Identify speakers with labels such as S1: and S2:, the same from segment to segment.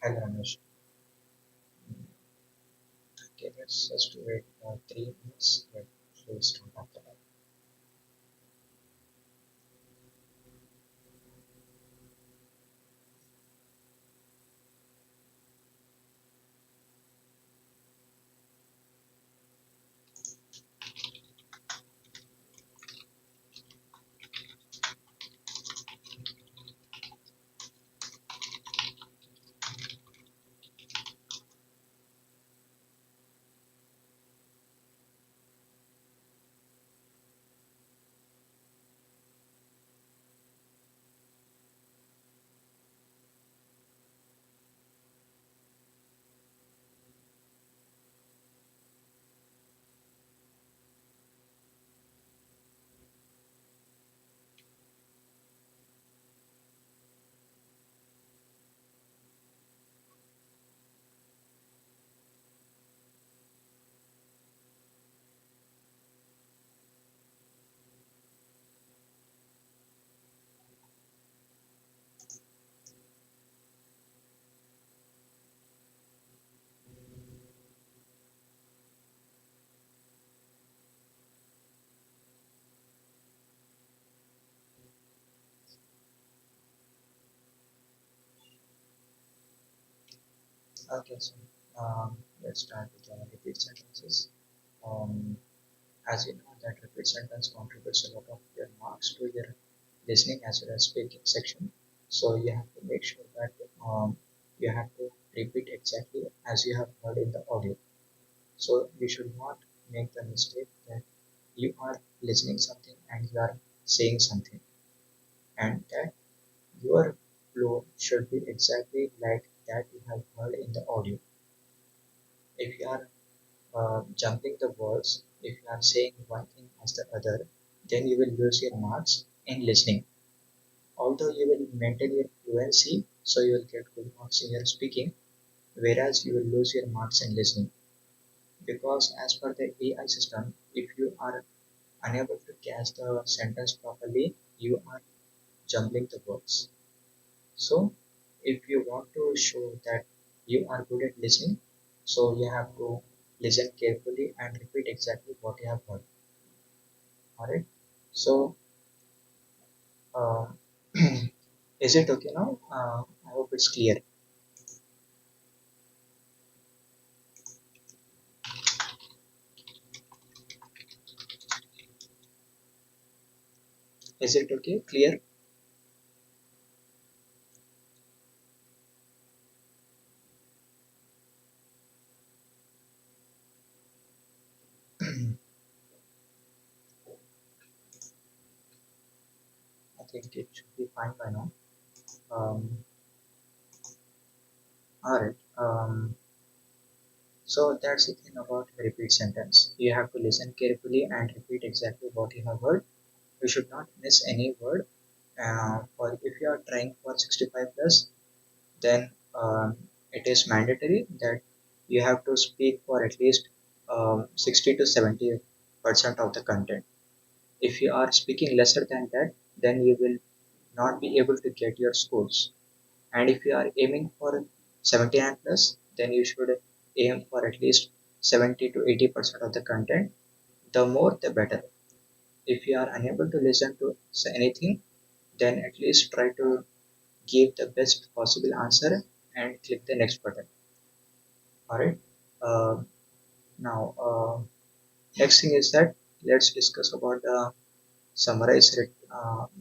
S1: Hello, Ramesh. Okay, let's just wait 3 minutes. We'll start after that. Okay, so let's start with the repeat sentences. Um, as you know, that repeat sentence contributes a lot of your marks to your listening as well as speaking section. So you have to make sure that you have to repeat exactly as you have heard in the audio. So you should not make the mistake that you are listening something and you are saying something, and that your flow should be exactly like that you have heard in the audio. If you are jumping the words, if you are saying one thing as the other, then you will lose your marks in listening. Although you will maintain your fluency, so you will get good marks in your speaking, whereas you will lose your marks in listening. Because as per the AI system, if you are unable to catch the sentence properly, you are jumbling the words. So, if you want to show that you are good at listening, so you have to listen carefully and repeat exactly what you have heard. Alright. So, uh, is it okay now? I hope it's clear. Is it okay? Clear? I think it should be fine by now. Um, Alright. So that's the thing about repeat sentence. You have to listen carefully and repeat exactly what you have heard. You should not miss any word. Or if you are trying for 65 plus, then it is mandatory that you have to speak for at least 60 to 70% of the content. If you are speaking lesser than that, then you will not be able to get your scores. And if you are aiming for 79 plus, then you should aim for at least 70 to 80% of the content. The more, the better. If you are unable to listen to anything, then at least try to give the best possible answer and click the next button. All right. Uh, now, next thing is that let's discuss about the summarized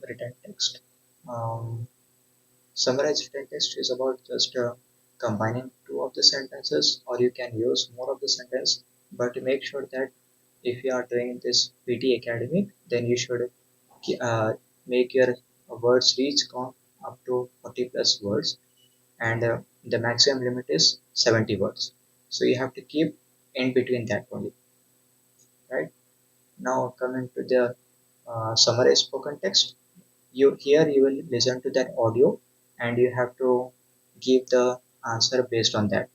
S1: written text. Um, Summarized written text is about just combining two of the sentences, or you can use more of the sentence. But make sure that if you are doing this PT academic, then you should uh, make your words reach count up to 40 plus words, and the maximum limit is 70 words. So you have to keep in between that only, right? Now coming to the summarized spoken text, you will listen to that audio and you have to give the answer based on that.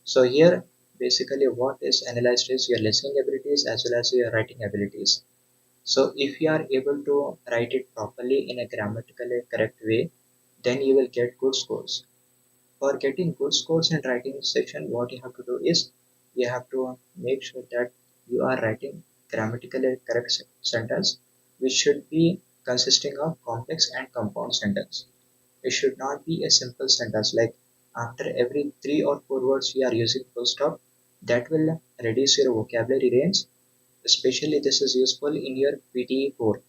S1: So here basically what is analyzed is your listening abilities as well as your writing abilities. So if you are able to write it properly in a grammatically correct way, then you will get good scores. For getting good scores in writing section, what you have to do is you have to make sure that you are writing grammatically correct sentence, which should be consisting of complex and compound sentence. It should not be a simple sentence like after every three or four words you are using full stop. That will reduce your vocabulary range. Especially this is useful in your PTE core.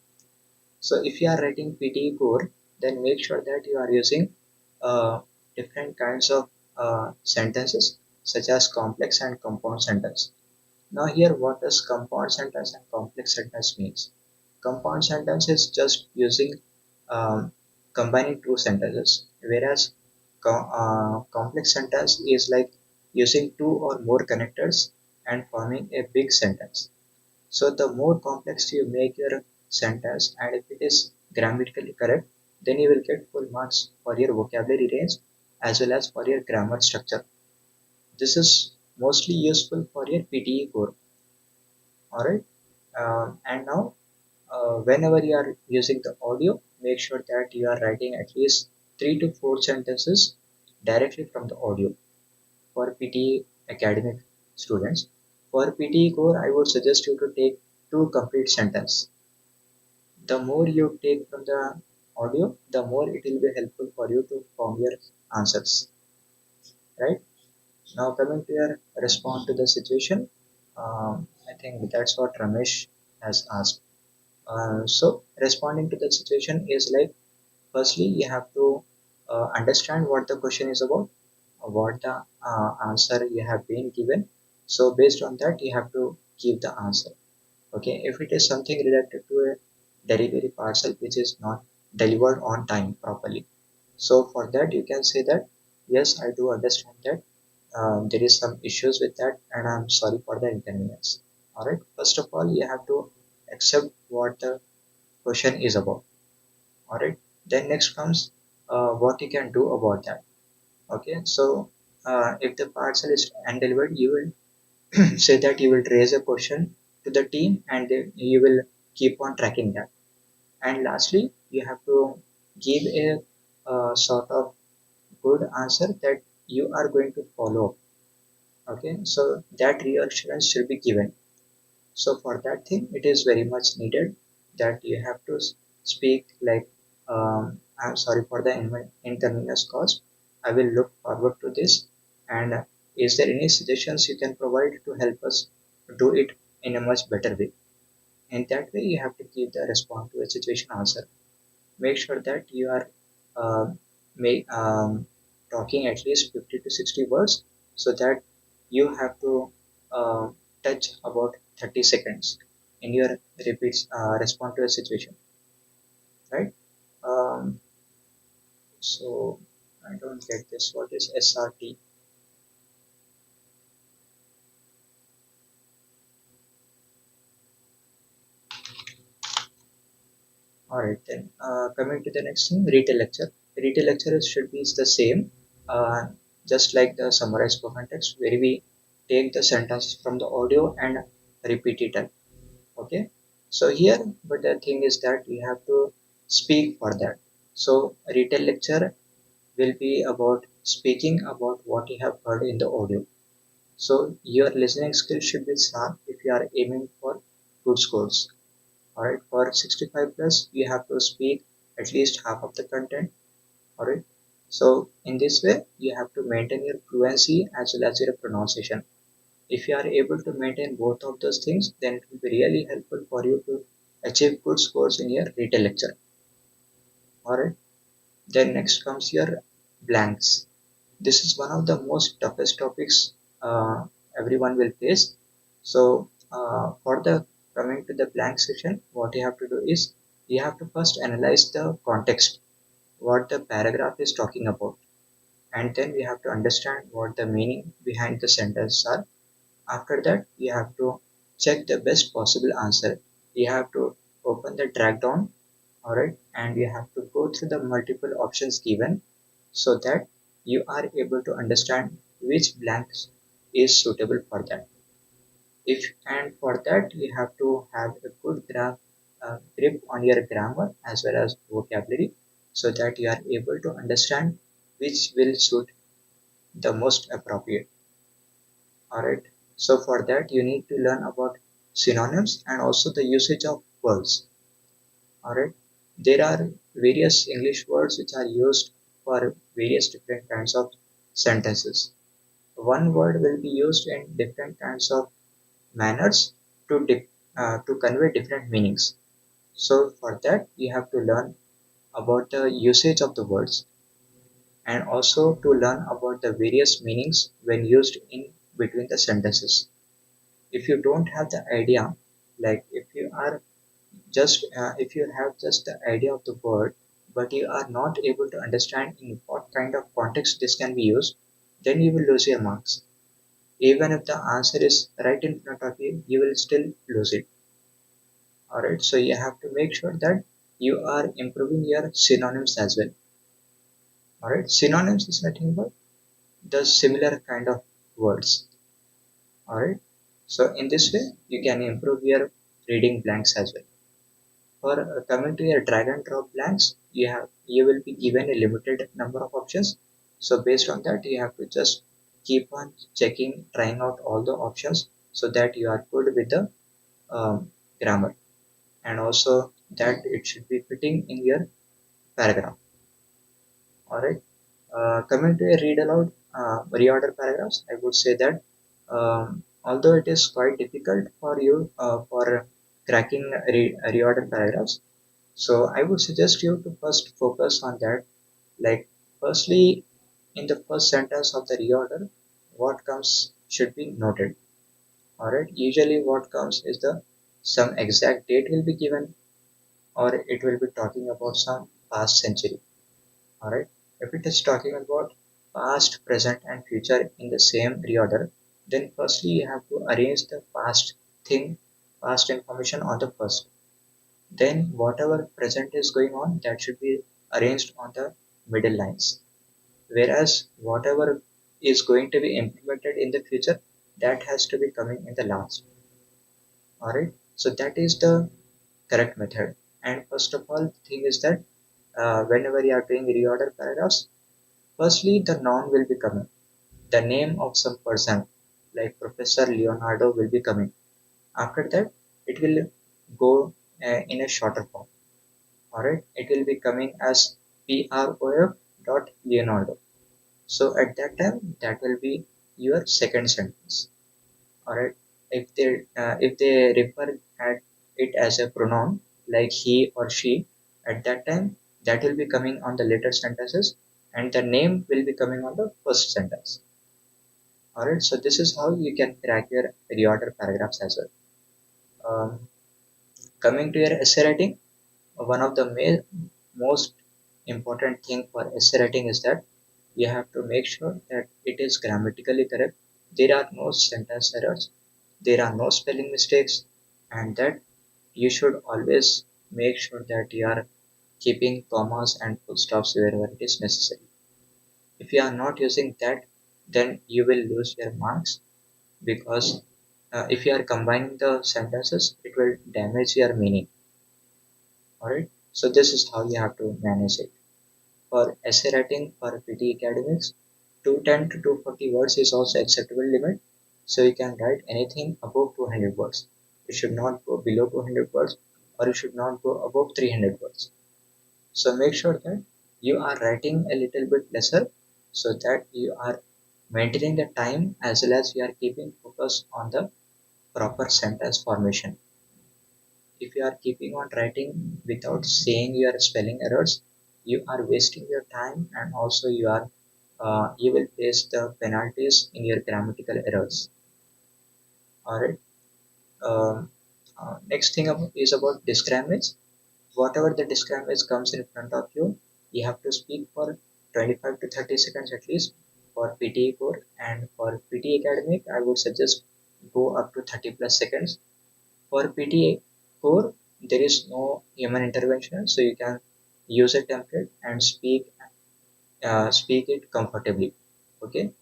S1: So if you are writing PTE core, then make sure that you are using different kinds of sentences such as complex and compound sentence. Now here what does compound sentence and complex sentence means? Compound sentence is just using um, combining two sentences, whereas complex sentence is like using two or more connectors and forming a big sentence. So the more complex you make your sentence and if it is grammatically correct, then you will get full marks for your vocabulary range as well as for your grammar structure. This is mostly useful for your PTE core. Alright. And now whenever you are using the audio, make sure that you are writing at least three to four sentences directly from the audio for PTE academic students. For PTE core, I would suggest you to take two complete sentences. The more you take from the audio, the more it will be helpful for you to form your answers. Right? Now coming to your response to the situation, I think that's what Ramesh has asked. So responding to the situation is like firstly you have to understand what the question is about, what the answer you have been given. So based on that you have to give the answer. Okay, if it is something related to a delivery parcel which is not delivered on time properly, so for that you can say that yes, I do understand that there is some issues with that and I'm sorry for the inconvenience. All right, first of all you have to accept what the question is about. All right, then next comes what you can do about that. Okay, so if the parcel is undelivered, you will say that you will raise a question to the team and you will keep on tracking that. And lastly, you have to give a sort of good answer that you are going to follow. Okay, so that reassurance should be given. So for that thing, it is very much needed that you have to speak like, I'm sorry for the inconvenience caused. I will look forward to this. And is there any suggestions you can provide to help us do it in a much better way? In that way, you have to give the response to a situation answer. Make sure that you are uh, make, talking at least 50 to 60 words so that you have to uh, touch about 30 seconds in your repeats respond to a situation, right? um, so I don't get this. What is SRT? All right, then coming to the next thing, retail lecture. Retail lecture should be the same, uh, just like the summarized spoken text where we take the sentence from the audio and repeat it. Okay, so here but the thing is that you have to speak for that. So retail lecture will be about speaking about what you have heard in the audio. So your listening skills should be sharp if you are aiming for good scores. All right, for 65 plus you have to speak at least half of the content. All right, so in this way you have to maintain your fluency as well as your pronunciation. If you are able to maintain both of those things, then it will be really helpful for you to achieve good scores in your retail lecture. Alright, then next comes your blanks. This is one of the most toughest topics everyone will face. So for the coming to the blank section, what you have to do is you have to first analyze the context, what the paragraph is talking about, and then we have to understand what the meaning behind the sentence are. After that, you have to check the best possible answer. You have to open the drag down, alright, and you have to go through the multiple options given so that you are able to understand which blanks is suitable for that. If and for that you have to have a good grip on your grammar as well as vocabulary so that you are able to understand which will suit the most appropriate. Alright. So for that you need to learn about synonyms and also the usage of words. Alright. There are various English words which are used for various different kinds of sentences. One word will be used in different kinds of manners to convey different meanings. So for that you have to learn about the usage of the words and also to learn about the various meanings when used in between the sentences. If you don't have the idea, like if you have just the idea of the word but you are not able to understand in what kind of context this can be used, then you will lose your marks. Even if the answer is right in front of you, you will still lose it. Alright, so you have to make sure that you are improving your synonyms as well. Alright, synonyms is nothing but the similar kind of words. Alright, so in this way you can improve your reading blanks as well. For coming to your drag and drop blanks, you will be given a limited number of options. So based on that, you have to just keep on checking, trying out all the options so that you are good with the grammar and also that it should be fitting in your paragraph. All right. Coming to a read aloud reorder paragraphs, I would say that although it is quite difficult for you for cracking reorder paragraphs, so I would suggest you to first focus on that. Like, firstly, in the first sentence of the reorder, what comes should be noted. Alright, usually what comes is the some exact date will be given, or it will be talking about some past century. Alright, if it is talking about past, present, and future in the same reorder, then firstly you have to arrange the past information on the first. Then whatever present is going on, that should be arranged on the middle lines. Whereas whatever is going to be implemented in the future, that has to be coming in the last. Alright, so that is the correct method. And first of all, the thing is that whenever you are doing reorder paragraphs, firstly the noun will be coming. The name of some person, like Professor Leonardo, will be coming. After that, it will go in a shorter form. Alright, it will be coming as prof dot Leonardo. So at that time, that will be your second sentence. Alright, if they refer at it as a pronoun like he or she, at that time that will be coming on the later sentences, and the name will be coming on the first sentence. Alright, so this is how you can crack your reorder paragraphs as well. Coming to your essay writing, one of the most important thing for essay writing is that you have to make sure that it is grammatically correct. There are no sentence errors, there are no spelling mistakes, and that you should always make sure that you are keeping commas and full stops wherever it is necessary. If you are not using that, then you will lose your marks because if you are combining the sentences, it will damage your meaning. Alright, so this is how you have to manage it. For essay writing for PT academics, 210 to 240 words is also acceptable limit. So you can write anything above 200 words. You should not go below 200 words or you should not go above 300 words. So make sure that you are writing a little bit lesser so that you are maintaining the time as well as you are keeping focus on the proper sentence formation. If you are keeping on writing without saying your spelling errors, you are wasting your time and also you will face the penalties in your grammatical errors. Alright. Um, Next thing is about disgrammage. Whatever the disgrammage comes in front of you, you have to speak for 25 to 30 seconds at least for PTE core, and for PTE academic I would suggest go up to 30 plus seconds. For PTA core, there is no human intervention, so you can use a template and speak it comfortably. Okay,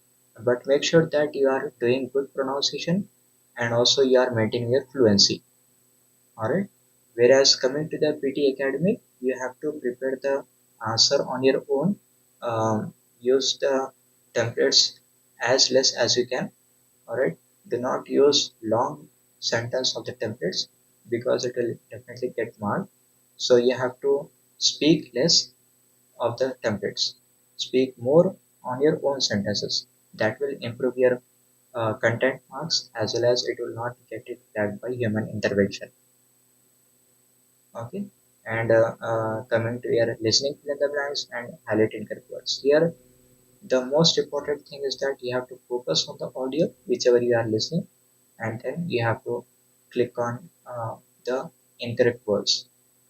S1: but make sure that you are doing good pronunciation and also you are maintaining your fluency. All right. Whereas coming to the PT academic, you have to prepare the answer on your own. Use the templates as less as you can. All right. Do not use long sentence of the templates because it will definitely get marked. So you have to speak less of the templates. Speak more on your own sentences. That will improve your content marks as well as it will not get it flagged by human intervention. Okay. And coming to your listening fill in the blanks and highlighting correct words. Here, the most important thing is that you have to focus on the audio, whichever you are listening, and then you have to click on the incorrect words.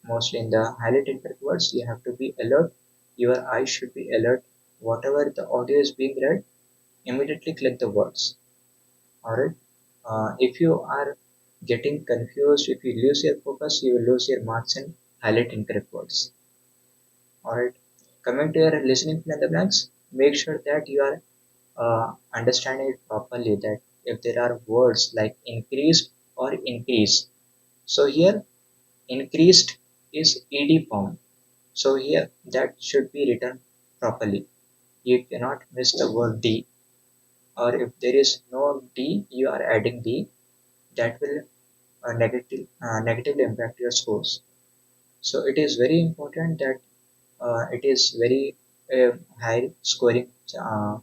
S1: Mostly in the highlight incorrect words, you have to be alert. Your eyes should be alert. Whatever the audio is being read, immediately click the words. Alright. If you are getting confused, if you lose your focus, you will lose your marks in highlight incorrect words. Alright. Coming to your listening fill in the blanks, make sure that you are understanding it properly. That if there are words like increased or increase, so here increased is ed form. So here that should be written properly. You cannot miss the word d, or if there is no d, you are adding d. That will negatively impact your scores. So it is very important that it is very high scoring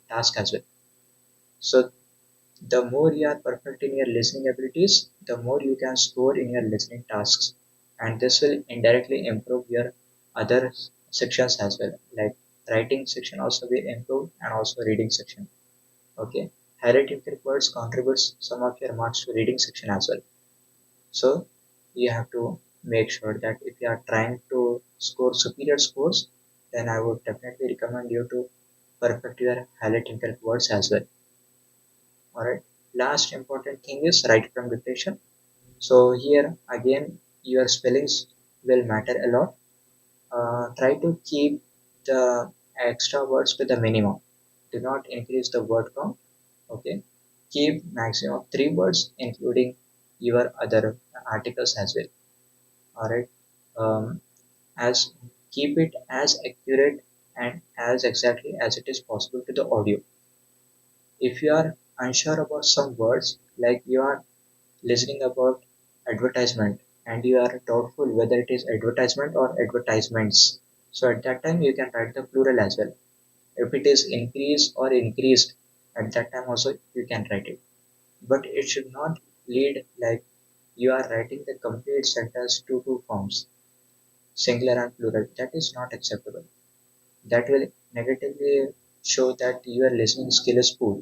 S1: task as well. So the more you are perfect in your listening abilities, the more you can score in your listening tasks, and this will indirectly improve your other sections as well. Like writing section also will improve, and also reading section. Okay, highlighting words contributes some of your marks to reading section as well. So you have to make sure that if you are trying to score superior scores, then I would definitely recommend you to perfect your highlighting words as well. Alright. Last important thing is write from dictation. So here again your spellings will matter a lot. Try to keep the extra words to the minimum. Do not increase the word count. Okay. Keep maximum of 3 words including your other articles as well. Alright. Um, as keep it as accurate and as exactly as it is possible to the audio. If you are unsure about some words, like you are listening about advertisement and you are doubtful whether it is advertisement or advertisements, so at that time you can write the plural as well. If it is increase or increased, at that time also you can write it, but it should not lead like you are writing the complete sentence to two forms, singular and plural. That is not acceptable. That will negatively show that your listening skill is poor.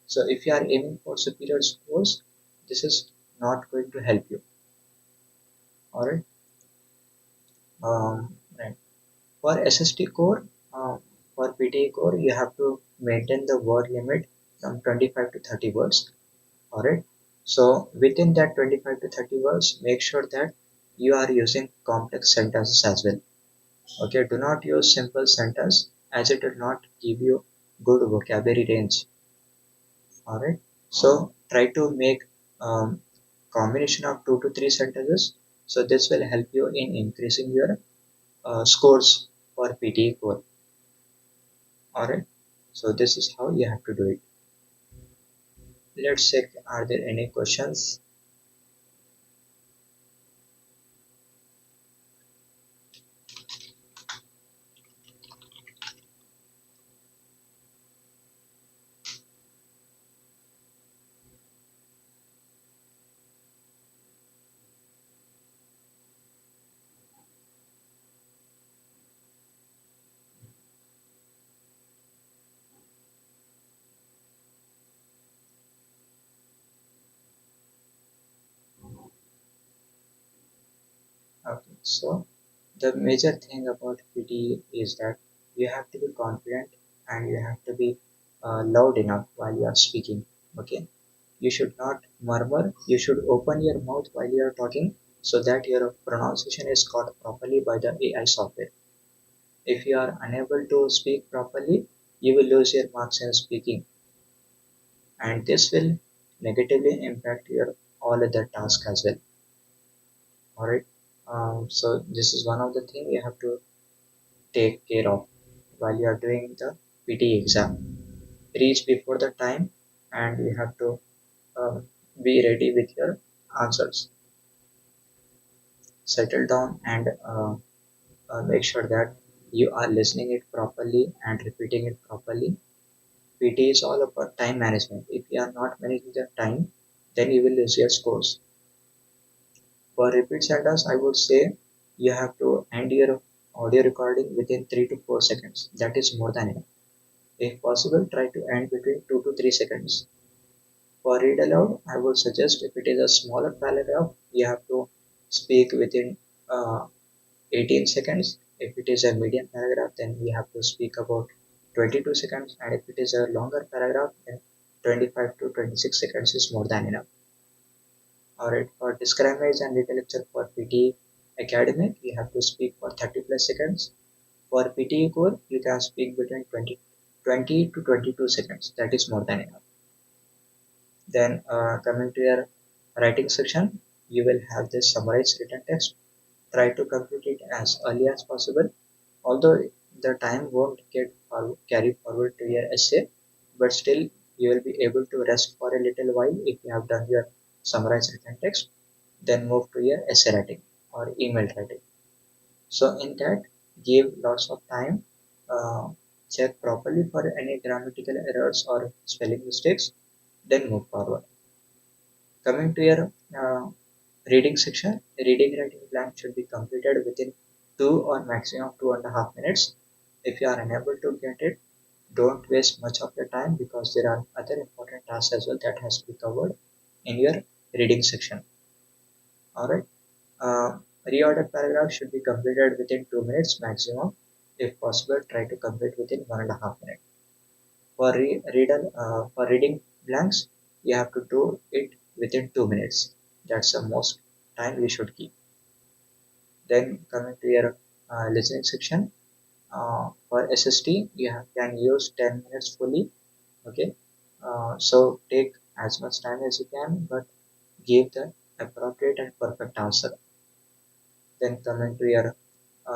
S1: So if you are aiming for superior scores, this is not going to help you. Alright. Right. For SST core, for PTE core, you have to maintain the word limit from 25 to 30 words. Alright. So within that 25 to 30 words, make sure that you are using complex sentences as well. Okay. Do not use simple sentence as it will not give you good vocabulary range. Alright. So try to make combination of 2 to 3 sentences. So this will help you in increasing your scores for PTE core. Alright. So this is how you have to do it. Let's check, are there any questions? Okay. So the major thing about PTE is that you have to be confident and you have to be loud enough while you are speaking. Okay. You should not murmur. You should open your mouth while you are talking so that your pronunciation is caught properly by the AI software. If you are unable to speak properly, you will lose your marks in speaking, and this will negatively impact your all other tasks as well. Alright. So this is one of the things you have to take care of while you are doing the PT exam. reach before the time, and you have to be ready with your answers. Settle down and make sure that you are listening it properly and repeating it properly. PT is all about time management. If you are not managing the time, then you will lose your scores. For repeat sentence, I would say you have to end your audio recording within 3 to 4 seconds. That is more than enough. If possible, try to end between 2 to 3 seconds. For read aloud, I would suggest if it is a smaller paragraph, you have to speak within 18 seconds. If it is a medium paragraph, then we have to speak about 22 seconds. And if it is a longer paragraph, then 25 to 26 seconds is more than enough. Alright, for discriminate and data lecture for PTE academic, you have to speak for 30 plus seconds. For PTE core, you can speak between 20 to 22 seconds. That is more than enough. Then coming to your writing section, you will have this summarized written text. Try to complete it as early as possible. Although the time won't get carry forward to your essay, but still you will be able to rest for a little while if you have done your summarized written text. Then move to your essay writing or email writing. So in that, give lots of time, uh, check properly for any grammatical errors or spelling mistakes, then move forward. Coming to your reading section, reading writing blank should be completed within 2 or maximum 2.5 minutes. If you are unable to get it, don't waste much of your time because there are other important tasks as well that has to be covered in your reading section. Alright. Reordered paragraph should be completed within 2 minutes maximum. If possible, try to complete within 1.5 minutes. For reading blanks, you have to do it within 2 minutes. That's the most time you should keep. Then coming to your listening section, for SST, can use 10 minutes fully. Okay, so take as much time as you can, but give the appropriate and perfect answer. Then coming to your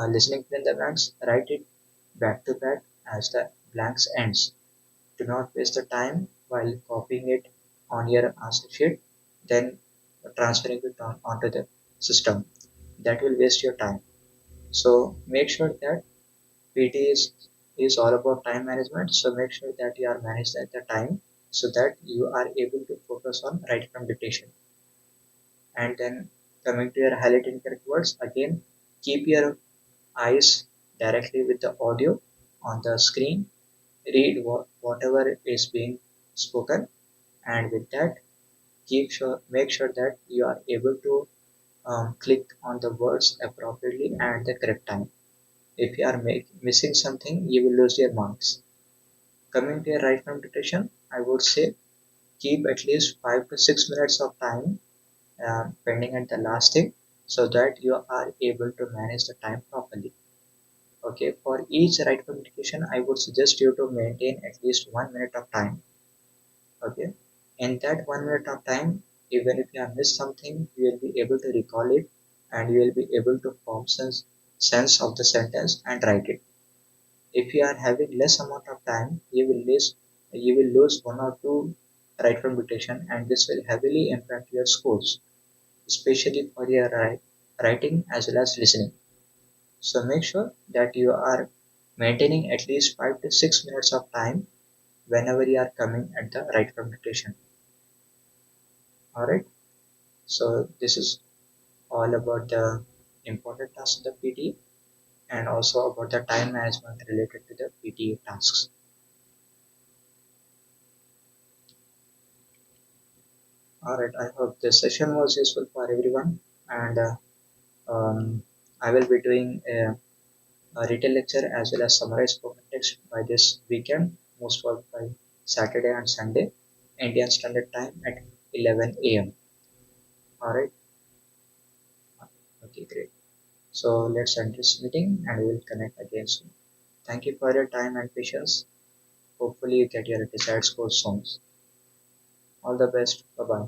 S1: listening within the blanks, write it back to back as the blanks ends. Do not waste the time while copying it on your answer sheet, then transferring it onto the system. That will waste your time. So make sure that PT is all about time management. So make sure that you are managed at the time so that you are able to focus on right from dictation. And then coming to your highlighting correct words, again, keep your eyes directly with the audio on the screen. Read whatever is being spoken, and with that, make sure that you are able to click on the words appropriately and the correct time. If you are missing something, you will lose your marks. Coming to your right from dictation, I would say keep at least 5 to 6 minutes of time pending at the last thing so that you are able to manage the time properly. Okay, for each right from dictation, I would suggest you to maintain at least 1 minute of time. Okay, in that 1 minute of time, even if you have missed something, you will be able to recall it and you will be able to form sense of the sentence and write it. If you are having less amount of time, you will lose one or two right from dictation, and this will heavily impact your scores, especially for your writing as well as listening. So make sure that you are maintaining at least 5 to 6 minutes of time whenever you are coming at the right from dictation. Alright, so this is all about the important tasks of the PT and also about the time management related to the PT tasks. Alright, I hope this session was useful for everyone, and I will be doing a retail lecture as well as summarized spoken text by this weekend, most probably by Saturday and Sunday, Indian Standard Time at 11 a.m. Alright, okay, great. So let's end this meeting and we will connect again soon. Thank you for your time and patience. Hopefully, you get your desired score soon. All the best. Bye bye.